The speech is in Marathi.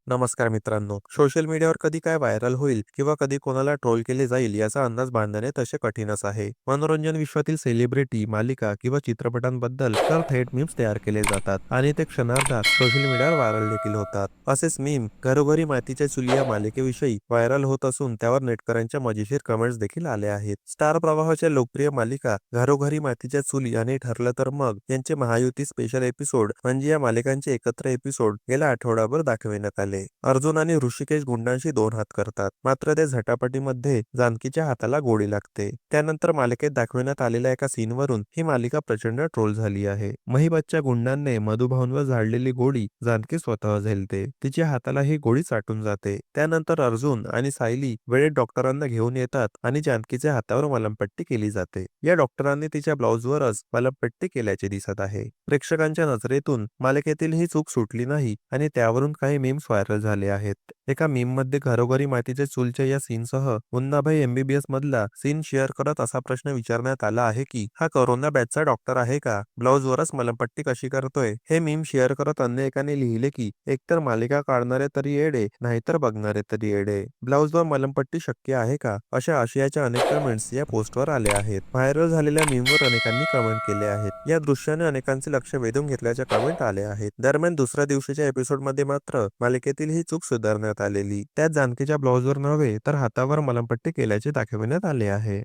नमस्कार मित्रांनो. सोशल मीडियावर कधी काय व्हायरल होईल किंवा कधी कोणाला ट्रोल केले जाईल याचा अंदाज बांधणे तसे कठीणच आहे. मनोरंजन विश्वातील सेलिब्रिटी, मालिका किंवा चित्रपटांबद्दल तर थेट मीम्स तयार केले जातात आणि ते क्षणार्धात सोशल मीडियावर व्हायरल देखील होतात. असेच मीम घरोघरी मातीच्या चुली या मालिकेविषयी व्हायरल होत असून त्यावर नेटकऱ्यांच्या मजेशीर कमेंट्स देखील आल्या आहेत. स्टार प्रवाहाच्या लोकप्रिय मालिका घरोघरी मातीच्या चुली आणि ठरलं तर मग यांचे महायुती स्पेशल एपिसोड म्हणजे या मालिकांचे एकत्र एपिसोड गेल्या आठवडाभर दाखविण्यात आले. अर्जुन आणि ऋषिकेश गुंडांशी दोन हात करतात, मात्र त्या झटापटीमध्ये जानकीच्या हाताला गोळी लागते. त्यानंतर मालिकेत दाखविण्यात आलेल्या एका सीनवरून ही मालिका प्रचंड ट्रोल झाली आहे. महिबतच्या गुंडांनी मधुभाऊंवर झाडलेली गोळी जानकी स्वतः झेलते. तिच्या हाताला ही गोळी चाटून जाते. त्यानंतर अर्जुन आणि सायली वेळेत डॉक्टरांना घेऊन येतात आणि जानकीच्या हातावर मलमपट्टी केली जाते. या डॉक्टरांनी तिच्या ब्लाउजवरच मलमपट्टी केल्याचे दिसत आहे. प्रेक्षकांच्या नजरेतून मालिकेतील ही चूक सुटली नाही आणि त्यावरून काही मीम्स व्हायरल झाले आहेत. एका मीम मध्ये घरोघरी मातीच्या चूलच्या या सीनसह मुन्नाभाई एमबीबीएस मधला सीन शेअर करत असा प्रश्न विचारण्यात आला आहे की हा कोरोना बॅचचा डॉक्टर आहे का? ब्लाउजवरच मलमपट्टी कशी करतोय? हे मीम शेअर करत अन्य एकाने लिहिले की एकतर मालिका काढणारे तरी येडे, नाहीतर बघणारे तरी येडे. ब्लाउजवर मलमपट्टी शक्य आहे का? अशा आशयाच्या अनेक कमेंट्स या पोस्टवर आले आहेत. व्हायरल झालेल्या मीमवर अनेकांनी कमेंट केले आहेत. या दृश्याने अनेकांचे लक्ष वेधून घेतल्याच्या कमेंट आल्या आहेत. दरम्यान दुसऱ्या दिवशीच्या एपिसोडमध्ये मात्र मालिकेतील ही चूक सुधारण्यात आलेली. त्यात जानकीच्या ब्लाउजवर नव्हे तर हातावर मलमपट्टी केल्याचे दाखविण्यात आले आहे.